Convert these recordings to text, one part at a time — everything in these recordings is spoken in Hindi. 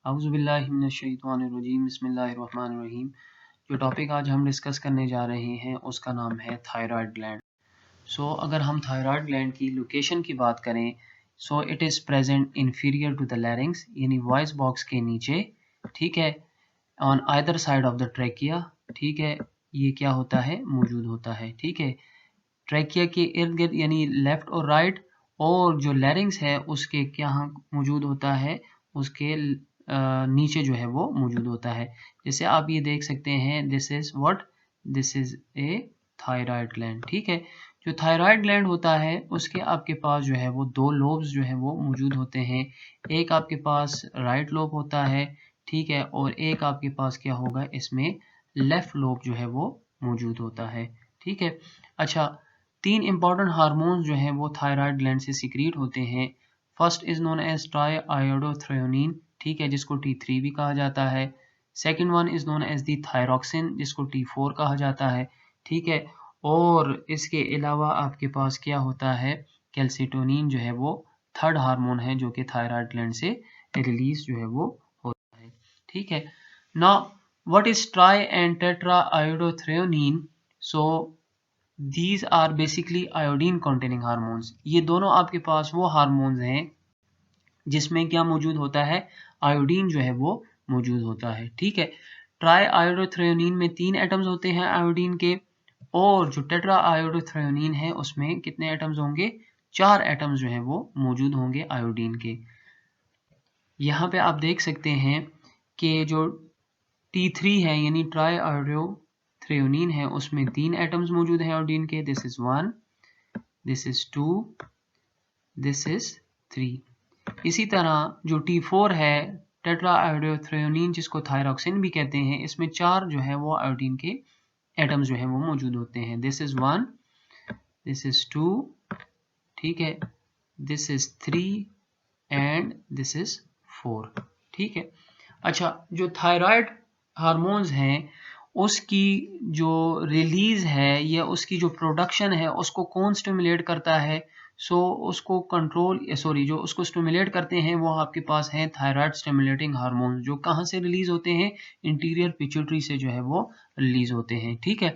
औज़ुबिल्लाहिमिनश्शैतानिर्रजीम बिस्मिल्लाहिर्रहमानिर्रहीम। जो टॉपिक आज हम डिस्कस करने जा रहे हैं उसका नाम है थायराइड ग्लैंड। अगर हम थायराइड ग्लैंड की लोकेशन की बात करें, it is present inferior to the larynx, यानी वॉइस बॉक्स के नीचे, ठीक है, on either side of the trachea, ठीक है, ये क्या होता है, मौजूद होता है, ठीक है, ट्रैकिया के इर्द गिर्द यानी लेफ्ट और राइट, और जो लैरिंग्स है उसके क्या मौजूद होता है, उसके नीचे जो है वो मौजूद होता है। जैसे आप ये देख सकते हैं, this is a thyroid gland, ठीक है। जो थायराइड ग्लैंड होता है उसके आपके पास जो है वो दो लोब्स जो है वो मौजूद होते हैं। एक आपके पास राइट लोब होता है, ठीक है, और एक आपके पास क्या होगा, इसमें लेफ्ट लोब जो है वो मौजूद होता है, ठीक है। अच्छा, तीन इंपॉर्टेंट हार्मोन्स जो हैं वो थायराइड ग्लैंड से सीक्रेट होते हैं। First is known as triiodothyronine, ठीक है, जिसको T3 भी कहा जाता है। Second one is known as the thyroxine, जिसको T4 कहा जाता है, ठीक है। और इसके अलावा आपके पास क्या होता है, कैल्सिटोनिन जो है वो थर्ड हार्मोन है जो कि थायराइड ग्लैंड से रिलीज जो है वो होता है, ठीक है। Now what is tri and tetra iodothyronine? These are basically iodine containing hormones. ये दोनों आपके पास वो हार्मोन्स हैं जिसमें क्या मौजूद होता है, आयोडीन जो है वो मौजूद होता है, ठीक है। ट्राई आयोडोथ्रेयोनिन में 3 एटम्स होते हैं आयोडीन के, और जो टेट्रा आयोडोथ्रेयोनिन है उसमें कितने एटम्स होंगे, 4 एटम्स जो है वो मौजूद होंगे आयोडीन के। यहाँ पे आप देख सकते हैं कि जो T3 है यानी ट्राई आयोडोथ्रेयोनिन है उसमें 3 एटम्स मौजूद हैं आयोडीन के। This is 1, this is 2, this is 3। इसी तरह जो T4 है, टेट्रा आयोडोथ्रेयोनिन, जिसको थायरॉक्सिन भी कहते हैं, इसमें 4 जो है वो आयोडीन के एटम्स जो है वो मौजूद होते हैं। दिस इज 1, दिस इज 2, ठीक है, this is 3 and this is 4, ठीक है। अच्छा, जो थायराइड हार्मोन्स हैं उसकी जो रिलीज है या उसकी जो प्रोडक्शन है उसको कौन स्टिमुलेट करता है? उसको कंट्रोल जो उसको स्टिमुलेट करते हैं वो आपके पास हैं थायराइड स्टिमुलेटिंग हार्मोन, जो कहाँ से रिलीज होते हैं, इंटीरियर पिट्यूटरी से जो है वो रिलीज होते हैं, ठीक है।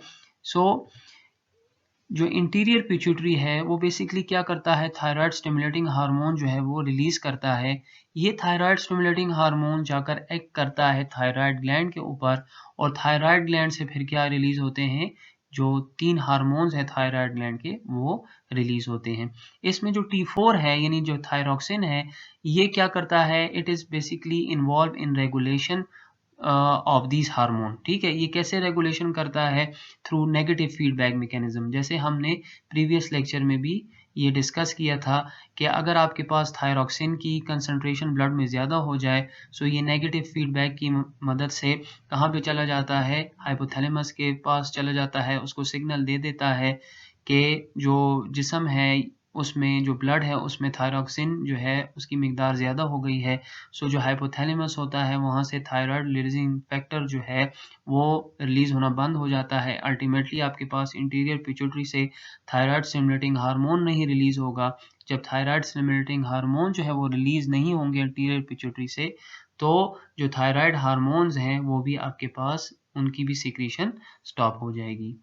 जो इंटीरियर पिट्यूटरी है वो बेसिकली क्या करता है, थायराइड स्टिमुलेटिंग हार्मोन जो है वो रिलीज करता है। ये थायराइड स्टिमुलेटिंग हार्मोन जाकर एक्ट करता है थायराइड ग्लैंड के ऊपर, और थायराइड ग्लैंड से फिर क्या रिलीज होते हैं, जो 3 हार्मोन्स है थायराइड ग्लैंड के वो रिलीज होते हैं। इसमें जो T4 है यानी जो थायरॉक्सिन है, ये क्या करता है, it is basically involve in regulation of these hormone, ठीक है। ये कैसे रेगुलेशन करता है, थ्रू नेगेटिव फीडबैक मैकेनिज्म। जैसे हमने प्रीवियस लेक्चर में भी ये डिस्कस किया था कि अगर आपके पास थायरॉक्सिन की कंसंट्रेशन ब्लड में ज़्यादा हो जाए, ये नेगेटिव फीडबैक की मदद से कहाँ पे चला जाता है, हाइपोथैलेमस के पास चला जाता है, उसको सिग्नल दे देता है कि जो जिस्म है उसमें जो ब्लड है उसमें थायरॉक्सिन जो है उसकी मिकदार ज़्यादा हो गई है। जो हाइपोथैलेमस होता है वहाँ से थायराइड रिलीजिंग फैक्टर जो है वो रिलीज होना बंद हो जाता है। अल्टीमेटली आपके पास इंटीरियर पिट्यूटरी से थायराइड स्टिमुलेटिंग हार्मोन नहीं रिलीज होगा। जब थायराइड स्टिमुलेटिंग हार्मोन जो है वो रिलीज नहीं होंगे इंटीरियर पिट्यूटरी से, तो जो थायराइड हार्मोन्स हैं वो भी आपके पास उनकी भी सिक्रीशन स्टॉप हो जाएगी।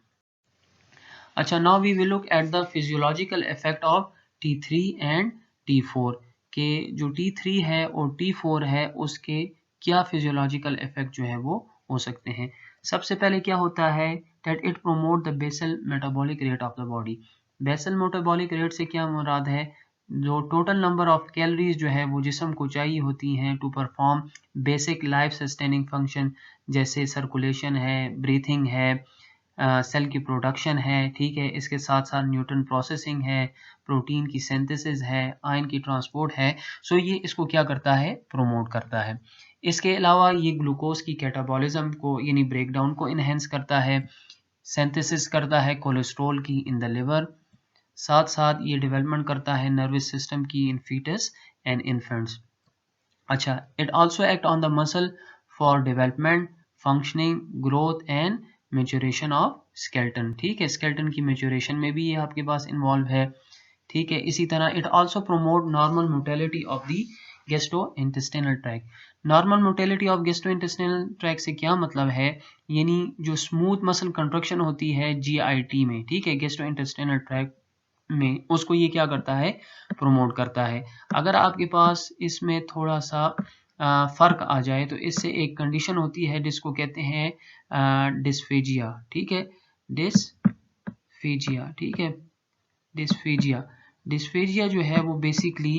अच्छा, now we will look at the physiological effect of T3 and T4 के जो T3 है और T4 है उसके क्या फिजियोलॉजिकल इफेक्ट जो है वो हो सकते हैं। सबसे पहले क्या होता है, that it promote the basal metabolic rate of the body. Basal metabolic rate से क्या मुराद है, जो टोटल नंबर ऑफ कैलोरीज जो है वो जिस्म को चाहिए होती हैं to perform basic life sustaining function, जैसे सर्कुलेशन है, ब्रीथिंग है, सेल की प्रोडक्शन है, ठीक है, इसके साथ साथ न्यूट्रन प्रोसेसिंग है, प्रोटीन की सिंथेसिस है, आयन की ट्रांसपोर्ट है। ये इसको क्या करता है, प्रोमोट करता है। इसके अलावा ये ग्लूकोज की कैटाबॉलिज्म को यानी ब्रेकडाउन को इनहेंस करता है, सिंथेसिस करता है कोलेस्ट्रॉल की इन द लिवर, साथ साथ ये डेवलपमेंट करता है नर्वस सिस्टम की इन फीटस एंड इन्फेंट्स। अच्छा, it also act on the muscle for development, functioning, growth and maturation of skeleton, ठीक है, स्केलेटन की मैच्योरेशन में भी ये आपके पास इन्वॉल्व है, ठीक है। इसी तरह it also promote normal motility of the gastrointestinal tract. Normal motility of gastrointestinal tract से क्या मतलब है, यानी जो स्मूथ मसल कंट्रक्शन होती है जीआईटी में, ठीक है, गैस्ट्रोइंटेस्टाइनल ट्रैक्ट में, उसको ये क्या करता है, प्रमोट करता है। अगर आपके पास इसमें थोड़ा सा फर्क आ जाए तो इससे एक कंडीशन होती है जिसको कहते हैं डिस्फेजिया, ठीक है, डिस्फेजिया, ठीक है, डिस्फेजिया। डिस्फेजिया जो है वो बेसिकली,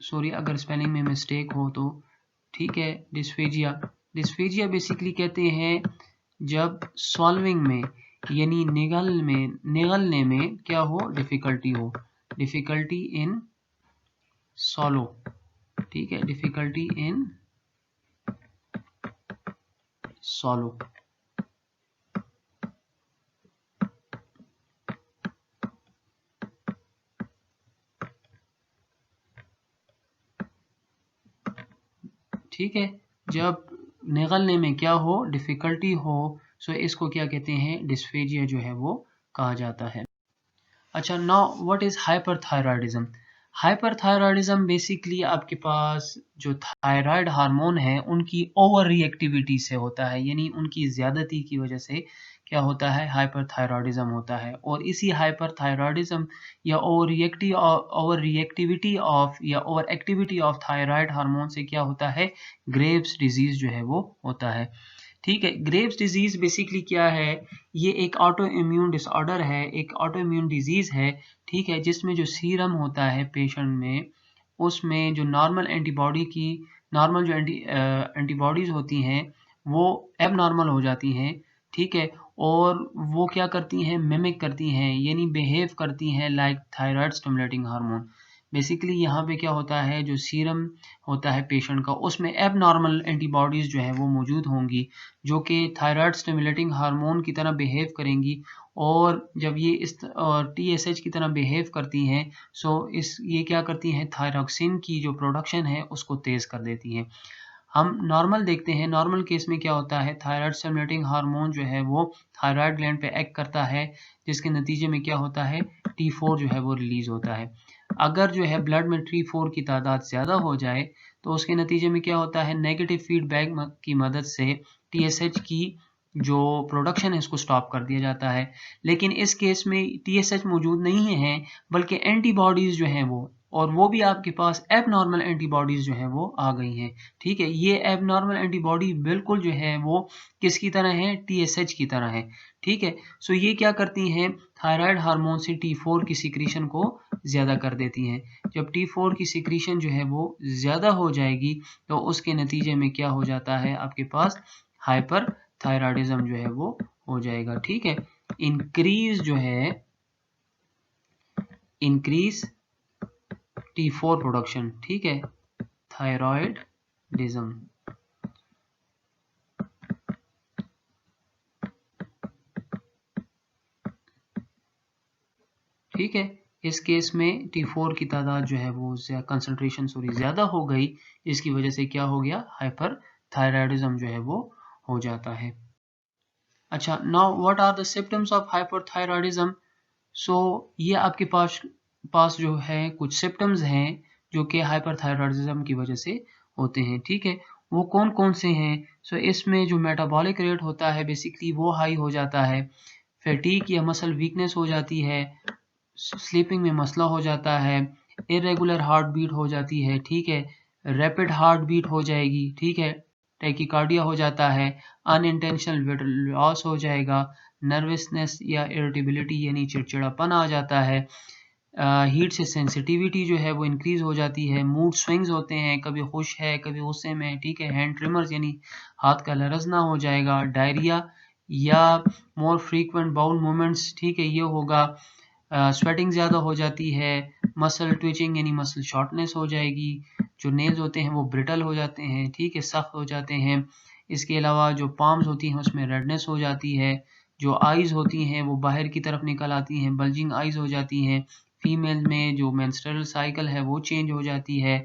सॉरी अगर स्पेलिंग में मिस्टेक हो तो, ठीक है, डिस्फेजिया, डिस्फेजिया बेसिकली कहते हैं जब सॉल्विंग में यानी निगलने में क्या हो, डिफिकल्टी हो, डिफिकल्टी इन सॉलो, ठीक है, डिफिकल्टी इन सॉलो। ठीक है, जब निगलने में क्या हो, डिफिकल्टी हो, सो इसको क्या कहते हैं, डिस्फेजिया जो है वो कहा जाता है। अच्छा, now what is hyperthyroidism. Hyperthyroidism basically आपके पास जो थायराइड हार्मोन है उनकी ओवर रिएक्टिविटी से होता है, यानी उनकी ज्यादती की वजह से क्या होता है, हाइपरथायराइडिज्म होता है। और इसी हाइपरथायराइडिज्म या ओवर रिएक्टिविटी ऑफ या over activity of thyroid hormone से क्या होता है, ग्रेव्स डिजीज जो है वो होता है। ठीक है, ग्रेव्स डिजीज बेसिकली क्या है, ये एक ऑटो इम्यून डिसऑर्डर है, एक ऑटो इम्यून डिजीज है, ठीक है, जिसमें जो सीरम होता है पेशेंट में, उसमें जो नॉर्मल जो एंटीबॉडीज होती हैं वो एब नॉर्मल हो जाती हैं, ठीक है, और वो क्या करती हैं, मिमिक करती हैं, यानी बिहेव करती हैं like thyroid stimulating hormone. Basically यहाँ पे क्या होता है, जो सीरम होता है पेशेंट का, उसमें एब नॉर्मल एंटीबॉडीज जो है वो मौजूद होंगी जो कि थायराइड स्टिमुलेटिंग हार्मोन की तरह बिहेव करेंगी, और जब ये इस TSH की तरह बिहेव करती हैं, सो ये क्या करती हैं, थायरॉक्सिन की जो प्रोडक्शन है उसको तेज़ कर देती हैं। हम नॉर्मल देखते हैं, नॉर्मल केस में क्या होता है, थायराइड स्टिमुलेटिंग हार्मोन जो है वो थायराइड ग्लैंड पे एक्ट करता है, जिसके नतीजे में क्या होता है, T4 जो है वो रिलीज होता है। अगर जो है ब्लड में T4 की तादाद ज़्यादा हो जाए तो उसके नतीजे में क्या होता है, नेगेटिव फीडबैक की मदद से TSH की जो प्रोडक्शन है इसको स्टॉप कर दिया जाता है। लेकिन इस केस में TSH मौजूद नहीं है, बल्कि एंटीबॉडीज़ जो हैं वो भी आपके पास एबनॉर्मल एंटीबॉडीज़ जो हैं वो आ गई हैं। ठीक है, ये एबनॉर्मल एंटीबॉडी बिल्कुल जो है वो किसकी तरह है, TSH की तरह है। ठीक है, सो ये क्या करती हैं, थायराइड हार्मोन से T4 की सिक्रीशन को ज़्यादा कर देती हैं। जब T4 की सिक्रीशन जो है वो ज़्यादा हो जाएगी तो उसके नतीजे में क्या हो जाता है, आपके पास हाइपर थायराइडिज्म जो है वो हो जाएगा। ठीक है, इंक्रीज T4 प्रोडक्शन, ठीक है, थायराइडिज्म। ठीक है, इस केस में T4 की तादाद जो है वो कंसंट्रेशन ज़्यादा हो गई, इसकी वजह से क्या हो गया, हाइपर थायराइडिज्म जो है वो हो जाता है। अच्छा, now what are the symptoms of hyperthyroidism. So ये आपके पास जो है कुछ सिम्टम्स हैं जो कि हाइपरथायराइडिज्म की वजह से होते हैं। ठीक है, वो कौन कौन से हैं, सो इसमें जो मेटाबॉलिक रेट होता है बेसिकली वो हाई हो जाता है, फैटीग या मसल वीकनेस हो जाती है, स्लीपिंग में मसला हो जाता है, इरेगुलर हार्ट बीट हो जाती है, ठीक है, रैपिड हार्ट बीट हो जाएगी, ठीक है, टैकीकार्डिया हो जाता है, अनइंटेंशनल वेट लॉस हो जाएगा, नर्वसनेस या इरिटेबिलिटी यानी चिड़चिड़ापन आ जाता है, हीट से सेंसिटिविटी जो है वो इंक्रीज हो जाती है, मूड स्विंग्स होते हैं, कभी खुश है कभी गुस्से में, ठीक है, हैंड ट्रिमर्स यानी हाथ का लरजना हो जाएगा, डायरिया या मोर फ्रीक्वेंट बाउल मूवमेंट्स, ठीक है, ये होगा, स्वेटिंग ज़्यादा हो जाती है, मसल ट्विचिंग यानी मसल शॉर्टनेस हो जाएगी, जो नेल्स होते हैं वो ब्रिटल हो जाते हैं, ठीक है, सख्त हो जाते हैं। इसके अलावा जो पाम्स होती हैं उसमें रेडनेस हो जाती है, जो आइज़ होती हैं वो बाहर की तरफ निकल आती हैं, बल्जिंग आइज़ हो जाती हैं, फीमेल में जो मेंस्ट्रुअल साइकिल है वो चेंज हो जाती है,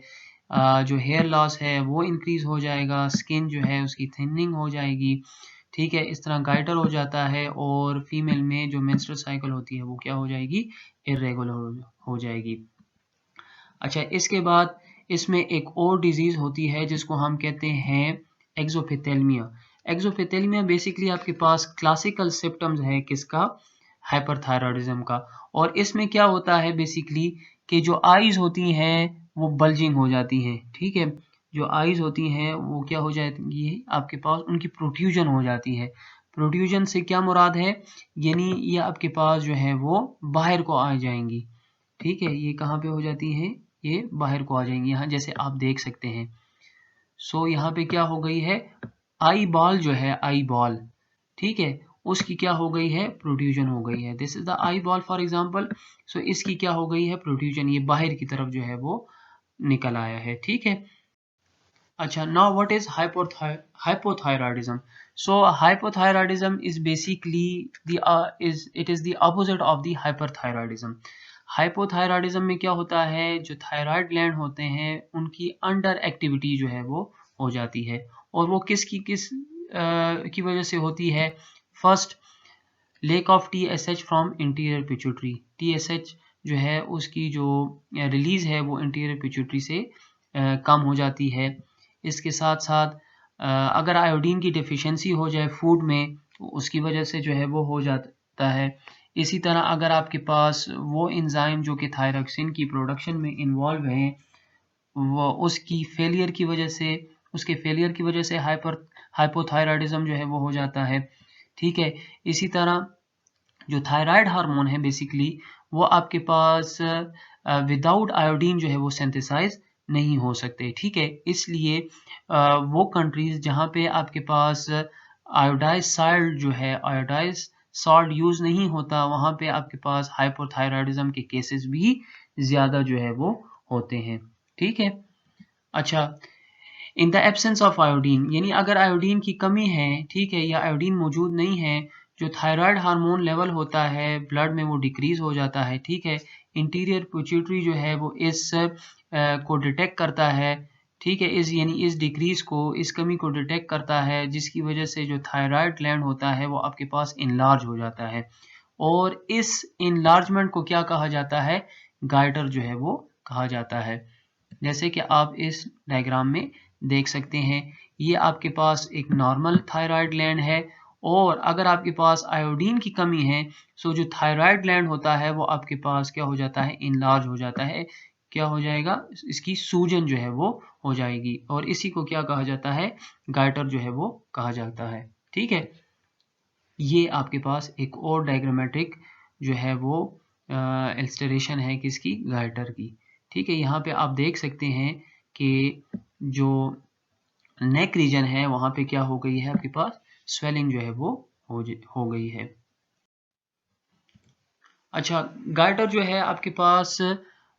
जो हेयर लॉस है वो इंक्रीज हो जाएगा, स्किन जो है उसकी थिनिंग हो जाएगी, ठीक है, इस तरह गाइटर हो जाता है, और फीमेल में जो मेंस्ट्रुअल साइकिल होती है वो क्या हो जाएगी, इरेगुलर हो जाएगी। अच्छा, इसके बाद इसमें एक और डिजीज होती है जिसको हम कहते हैं एक्सोपिथेलमिया। एक्सोपिथेलमिया बेसिकली आपके पास क्लासिकल सिम्पटम्स है किसका, हाइपरथायरॉयडिज्म का। और इसमें क्या होता है बेसिकली कि जो आईज होती हैं वो बल्जिंग हो जाती हैं, ठीक है। जो आईज होती हैं वो क्या हो जाएगी आपके पास, उनकी प्रोट्रूजन हो जाती है। प्रोट्रूजन से क्या मुराद है, यानी ये आपके पास जो है वो बाहर को आ जाएंगी, ठीक है। ये कहाँ पे हो जाती है, ये बाहर को आ जाएंगी, यहाँ जैसे आप देख सकते हैं। सो यहाँ पे क्या हो गई है, आई बॉल जो है, आई बॉल, ठीक है, उसकी क्या हो गई है, प्रोट्रूजन हो गई है। This is the eyeball for example. So इसकी क्या हो गई है, प्रोट्रूजन, ये बाहर की तरफ जो है वो निकल आया है, ठीक है। अच्छा, now what is hypothyroidism? So hypothyroidism is basically it is the opposite of the hyperthyroidism. Hypothyroidism में क्या होता है, जो थायराइड ग्लैंड होते हैं उनकी अंडर एक्टिविटी जो है वो हो जाती है। और वो किस की वजह से होती है, first lake of TSH from interior pituitary. TSH जो है उसकी जो रिलीज है वो इंटीरियर पिट्यूटरी से कम हो जाती है। इसके साथ साथ अगर आयोडीन की डिफिशियंसी हो जाए फूड में तो उसकी वजह से जो है वो हो जाता है। इसी तरह अगर आपके पास वो एंजाइम जो कि थायरॉक्सिन की प्रोडक्शन में इन्वॉल्व हैं वो उसकी फेलियर की वजह से, उसके फेलियर की वजह से हाइपोथायरॉयडिज्म जो है वो हो जाता है, ठीक है। इसी तरह जो थायराइड हार्मोन है बेसिकली वो आपके पास विदाउट आयोडीन जो है वो सिंथेसाइज नहीं हो सकते, ठीक है। इसलिए वो कंट्रीज जहाँ पे आपके पास आयोडाइज साल्ट जो है, आयोडाइज सॉल्ट यूज नहीं होता, वहाँ पे आपके पास हाइपोथायरॉयडिज्म के केसेस भी ज़्यादा जो है वो होते हैं, ठीक है। अच्छा, in the absence of iodine, यानी अगर आयोडीन की कमी है, ठीक है, या आयोडीन मौजूद नहीं है, जो थायराइड हार्मोन लेवल होता है ब्लड में वो डिक्रीज हो जाता है, ठीक है। इंटीरियर पिट्यूटरी जो है वो इस को डिटेक्ट करता है, ठीक है, इस यानी इस डिक्रीज को, इस कमी को डिटेक्ट करता है, जिसकी वजह से जो थायराइड ग्लैंड होता है वो आपके पास इनलार्ज हो जाता है। और इस इनलार्जमेंट को क्या कहा जाता है, गाइटर जो है वो कहा जाता है। जैसे कि आप इस डायग्राम में देख सकते हैं, ये आपके पास एक नॉर्मल थायराइड ग्लैंड है, और अगर आपके पास आयोडीन की कमी है सो जो थायराइड ग्लैंड होता है वो आपके पास क्या हो जाता है, इनलार्ज हो जाता है। क्या हो जाएगा, इसकी सूजन जो है वो हो जाएगी, और इसी को क्या कहा जाता है, गाइटर जो है वो कहा जाता है, ठीक है। ये आपके पास एक और डायग्रामेटिक जो है वो इलस्ट्रेशन है किसकी, गाइटर की, ठीक है। यहाँ पे आप देख सकते हैं कि जो नेक रीजन है वहाँ पे क्या हो गई है, आपके पास स्वेलिंग जो है वो हो गई है। अच्छा, गाइटर जो है आपके पास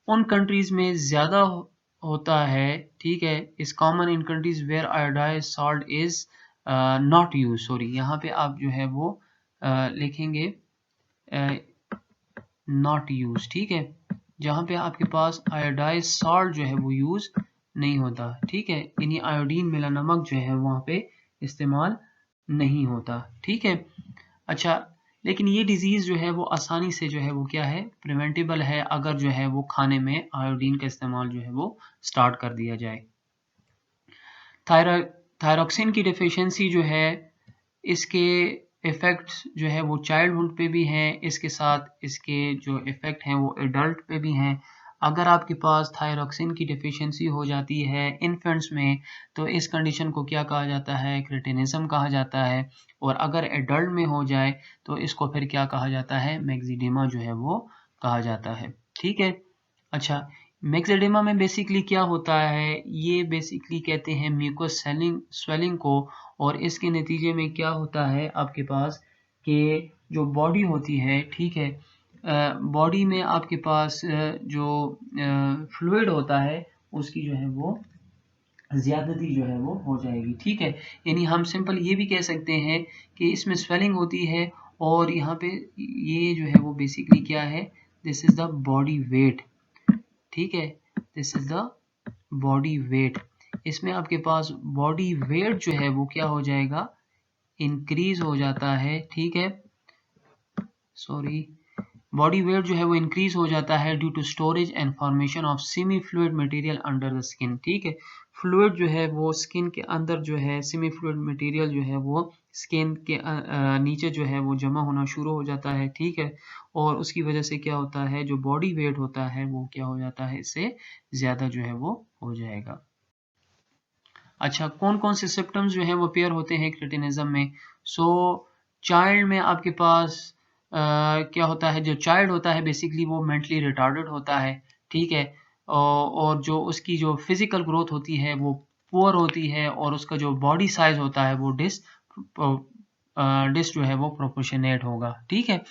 उन कंट्रीज में ज़्यादा होता है, ठीक है, is common in countries where iodized salt is not use, sorry यहाँ पे आप जो है वो लिखेंगे नॉट यूज, ठीक है, जहाँ पे आपके पास आयोडाइज सॉल्ट जो है वो यूज नहीं होता, ठीक है, यानी आयोडीन मिला नमक जो है वहाँ पे इस्तेमाल नहीं होता, ठीक है। अच्छा, लेकिन ये डिजीज़ जो है वो आसानी से जो है वो क्या है, प्रिवेंटेबल है, अगर जो है वो खाने में आयोडीन का इस्तेमाल जो है वो स्टार्ट कर दिया जाए। थायरॉक्सिन की डिफिशियंसी जो है, इसके इफ़ेक्ट्स जो है वो चाइल्डहुड पे भी हैं, इसके साथ इसके जो इफ़ेक्ट हैं वो एडल्ट पे भी हैं। अगर आपके पास थायरॉक्सिन की डिफिशियंसी हो जाती है इन्फेंट्स में तो इस कंडीशन को क्या कहा जाता है, क्रेटिनिज्म कहा जाता है। और अगर एडल्ट में हो जाए तो इसको फिर क्या कहा जाता है, मैक्सिडेमा जो है वो कहा जाता है, ठीक है। अच्छा, मैक्सिडेमा में बेसिकली क्या होता है, ये बेसिकली कहते हैं म्यूकस स्वेलिंग को, और इसके नतीजे में क्या होता है आपके पास कि जो बॉडी होती है, ठीक है, बॉडी में आपके पास जो फ्लूइड होता है उसकी जो है वो ज़्यादती जो है वो हो जाएगी, ठीक है। यानी हम सिंपल ये भी कह सकते हैं कि इसमें स्वेलिंग होती है, और यहाँ पे ये जो है वो बेसिकली क्या है, this is the body weight, ठीक है, this is the body weight. इसमें आपके पास बॉडी वेट जो है वो क्या हो जाएगा, इंक्रीज हो जाता है, ठीक है, सॉरी, बॉडी वेट जो है वो इंक्रीज हो जाता है due to storage and formation of semi fluid material under the skin. ठीक है, फ्लूइड जो है वो स्किन के अंदर जो है सेमी फ्लूइड मटेरियल जो है वो स्किन के नीचे जो है वो जमा होना शुरू हो जाता है। ठीक है, और उसकी वजह से क्या होता है, जो बॉडी वेट होता है वो क्या हो जाता है, इससे ज़्यादा जो है वो हो जाएगा। अच्छा, कौन कौन से सिम्टम्स जो हैं वो अपीयर होते हैं क्रेटिनिज्म में? सो चाइल्ड में आपके पास क्या होता है, जो चाइल्ड होता है बेसिकली वो मेंटली रिटार्डेड होता है। ठीक है, और जो उसकी जो फिजिकल ग्रोथ होती है वो पुअर होती है, और उसका जो बॉडी साइज होता है वो डिस जो है वो प्रोपोर्शनेट होगा। ठीक है,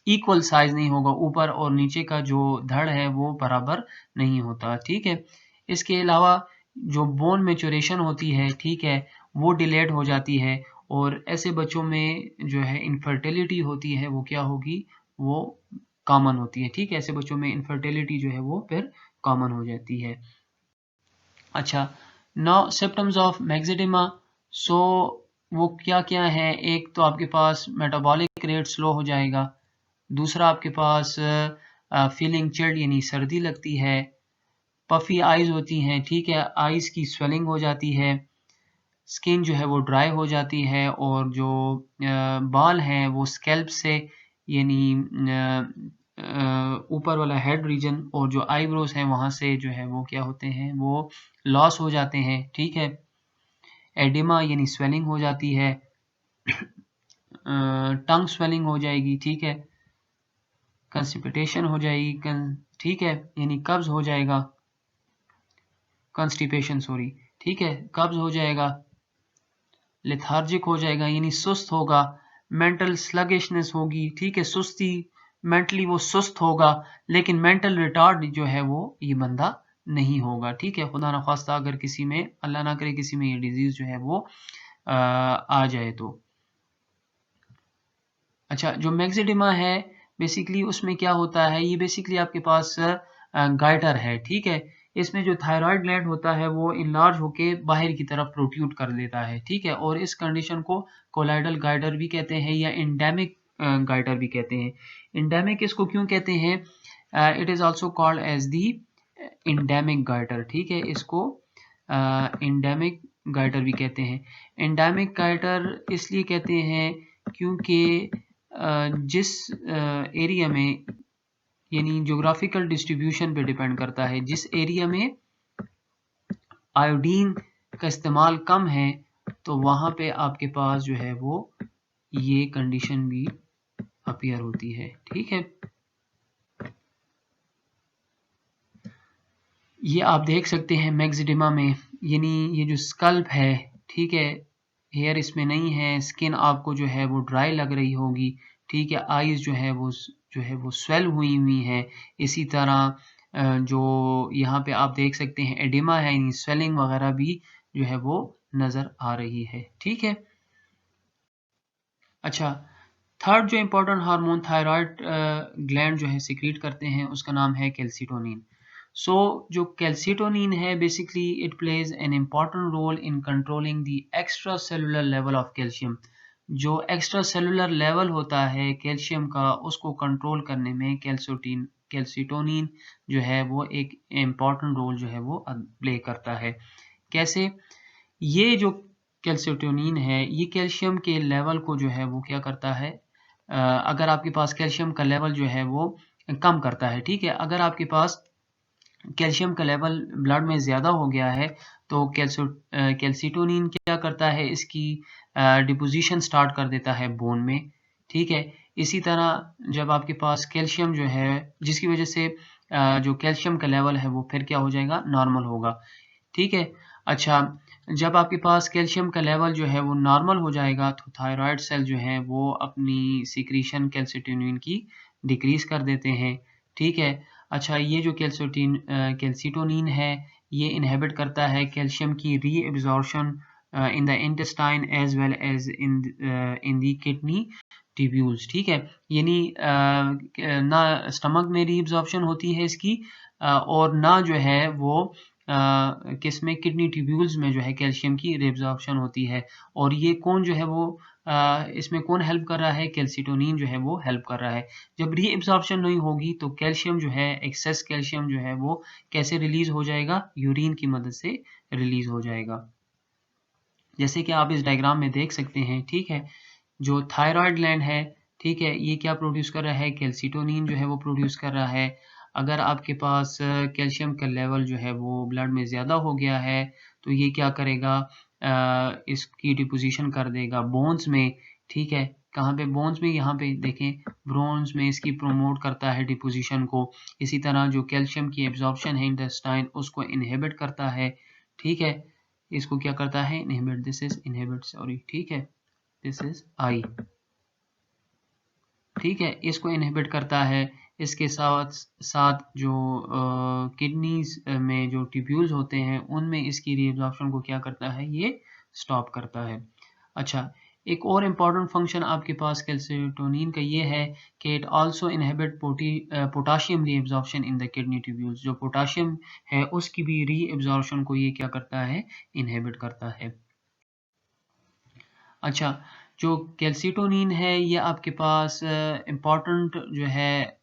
इक्वल साइज नहीं होगा, ऊपर और नीचे का जो धड़ है वो बराबर नहीं होता। ठीक है, इसके अलावा जो बोन मेचुरेशन होती है, ठीक है, वो डिलेड हो जाती है, और ऐसे बच्चों में जो है इनफर्टिलिटी होती है वो क्या होगी, वो कॉमन होती है। ठीक है, ऐसे बच्चों में इनफर्टिलिटी जो है वो फिर कॉमन हो जाती है। अच्छा, नाउ सिम्पटम्स ऑफ मैक्सिडिमा। सो वो क्या क्या है, एक तो आपके पास मेटाबॉलिक रेट स्लो हो जाएगा, दूसरा आपके पास फीलिंग चिल्ड यानी सर्दी लगती है, पफी आइज होती हैं। ठीक है, आइज की स्वेलिंग हो जाती है, स्किन जो है वो ड्राई हो जाती है, और जो बाल हैं वो स्कैल्प से यानी ऊपर वाला हेड रीजन और जो आईब्रोज हैं वहाँ से जो है वो क्या होते हैं, वो लॉस हो जाते हैं। ठीक है, एडिमा यानी स्वेलिंग हो जाती है, टंग स्वेलिंग हो जाएगी। ठीक है, कंस्टिपेशन हो जाएगी, ठीक है, यानी कब्ज हो जाएगा, कंस्टिपेशन सॉरी। ठीक है, कब्ज हो जाएगा, लेथार्जिक हो जाएगा यानी सुस्त होगा, मेंटल स्लगिशनेस होगी। ठीक है, सुस्ती, मेंटली वो सुस्त होगा, लेकिन मेंटल रिटार्ड जो है वो ये बंदा नहीं होगा। ठीक है, खुदा ना खास्ता अगर किसी में, अल्लाह ना करे, किसी में ये डिजीज जो है वो आ जाए तो। अच्छा, जो मैक्सिडिमा है बेसिकली उसमें क्या होता है, ये बेसिकली आपके पास गाइटर है। ठीक है, इसमें जो थायराइड ग्लैंड होता है वो इनलार्ज होके बाहर की तरफ प्रोट्रूड कर लेता है। ठीक है, और इस कंडीशन को कोलाइडल गाइटर भी कहते हैं या इंडेमिक गाइटर भी कहते हैं। इंडेमिक इसको क्यों कहते हैं, it is also called as the endemic goitre. ठीक है, इसको इंडेमिक गाइटर भी कहते हैं। इंडेमिक गाइटर इसलिए कहते हैं क्योंकि जिस एरिया में, यानी जोग्राफिकल डिस्ट्रीब्यूशन पे डिपेंड करता है, जिस एरिया में आयोडीन का इस्तेमाल कम है तो वहाँ पे आपके पास जो है वो ये कंडीशन भी अपीयर होती है। ठीक है, ये आप देख सकते हैं मैक्सिडिमा में, यानी ये जो स्कल्प है, ठीक है, हेयर इसमें नहीं है, स्किन आपको जो है वो ड्राई लग रही होगी। ठीक है, आईज जो है वो स्वेल हुई हुई है। इसी तरह जो यहाँ पे आप देख सकते हैं एडिमा है, यानी स्वेलिंग वगैरह भी जो है वो नज़र आ रही है। ठीक है, अच्छा, थर्ड जो इम्पोर्टेंट हार्मोन थायराइड ग्लैंड जो है सिक्रीट करते हैं उसका नाम है कैल्सिटोनिन। सो जो कैल्सिटोनिन है basically it plays an important role in controlling the extra cellular level of calcium. जो एक्स्ट्रा सेलुलर लेवल होता है कैल्शियम का, उसको कंट्रोल करने में कैल्सिटोनिन जो है वो एक इम्पॉर्टेंट रोल जो है वो प्ले करता है। कैसे, ये जो कैल्सिटोनिन है ये कैल्शियम के लेवल को जो है वो क्या करता है, अगर आपके पास कैल्शियम का लेवल जो है वो कम करता है। ठीक है, अगर आपके पास कैल्शियम का लेवल ब्लड में ज़्यादा हो गया है तो कैल्सिटोनिन क्या करता है, इसकी डिपोजिशन स्टार्ट कर देता है बोन में। ठीक है, इसी तरह जब आपके पास कैल्शियम जो है, जिसकी वजह से जो कैल्शियम का लेवल है वो फिर क्या हो जाएगा, नॉर्मल होगा। ठीक है, अच्छा, जब आपके पास कैल्शियम का लेवल जो है वो नॉर्मल हो जाएगा तो थायराइड सेल जो है वो अपनी सीक्रीशन कैल्सिटोनिन की डिक्रीज कर देते हैं। ठीक है, अच्छा, ये जो कैल्सिटोनिन है ये इनहेबिट करता है कैल्शियम की reabsorption in the intestine as well as in the kidney tubules. ठीक है, यानी ना स्टमक में रीएब्जॉर्प्शन होती है इसकी, और ना जो है वो किसमें, किडनी ट्यूब्यूल्स में जो है कैल्शियम की रीएब्जॉर्प्शन होती है। और ये कौन जो है वो इसमें कौन हेल्प कर रहा है? कैल्सिटोनिन जो है वो हेल्प कर रहा है। जब रीएब्जॉर्प्शन नहीं होगी तो कैल्शियम जो है, एक्सेस कैल्शियम जो है वो कैसे रिलीज हो जाएगा? यूरिन की मदद से रिलीज हो जाएगा। जैसे कि आप इस डायग्राम में देख सकते हैं, ठीक है, जो थायराइड ग्लैंड है, ठीक है, ये क्या प्रोड्यूस कर रहा है? कैल्सिटोनिन जो है वो प्रोड्यूस कर रहा है। अगर आपके पास कैल्शियम का लेवल जो है वो ब्लड में ज़्यादा हो गया है तो ये क्या करेगा? इसकी डिपोजिशन कर देगा बोन्स में, ठीक है, कहाँ पे? बोन्स में, यहाँ पे देखें, बोन्स में इसकी प्रोमोट करता है डिपोजिशन को। इसी तरह जो कैल्शियम की एब्जॉर्प्शन है इंटेस्टाइन, उसको इनहिबिट करता है, ठीक है, इसको क्या करता है? Inhibit, this is inhibit, sorry, ठीक है, दिस इज आई, ठीक है, इसको इनहिबिट करता है। इसके साथ साथ जो किडनीज में जो ट्यूब्यूल्स होते हैं उनमें इसकी रीअब्जॉर्प्शन को क्या करता है? ये स्टॉप करता है। अच्छा, एक और इम्पॉर्टेंट फंक्शन आपके पास कैल्सिटोनिन का ये है कि it also inhibit potassium reabsorption in the kidney tubules. जो पोटाशियम है उसकी भी रीअब्जॉर्प्शन को ये क्या करता है? इनहिबिट करता है। अच्छा, जो कैल्सिटोनिन है ये आपके पास इम्पॉर्टेंट जो है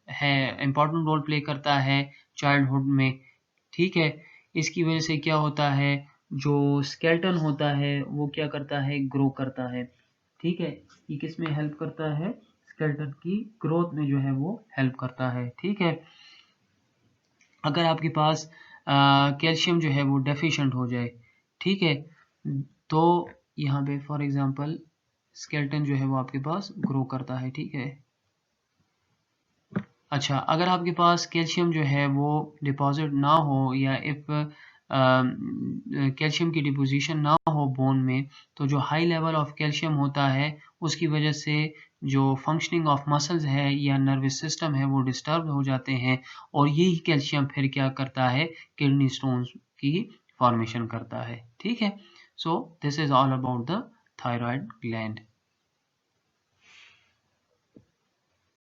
इम्पॉर्टेंट रोल प्ले करता है चाइल्डहुड में, ठीक है। इसकी वजह से क्या होता है? जो स्केलेटन होता है वो क्या करता है? ग्रो करता है, ठीक है। ये किस में हेल्प करता है? स्केलेटन की ग्रोथ में जो है वो हेल्प करता है, ठीक है। अगर आपके पास कैल्शियम जो है वो डेफिशिएंट हो जाए, ठीक है, तो यहाँ पे फॉर एग्जांपल स्केलेटन जो है वो आपके पास ग्रो करता है, ठीक है। अच्छा, अगर आपके पास कैल्शियम जो है वो डिपॉजिट ना हो या इफ कैल्शियम की डिपोजिशन ना हो बोन में, तो जो हाई लेवल ऑफ कैल्शियम होता है उसकी वजह से जो फंक्शनिंग ऑफ मसल्स है या नर्वस सिस्टम है वो डिस्टर्ब हो जाते हैं और यही कैल्शियम फिर क्या करता है? किडनी स्टोन्स की फॉर्मेशन करता है, ठीक है। So this is all about the thyroid gland.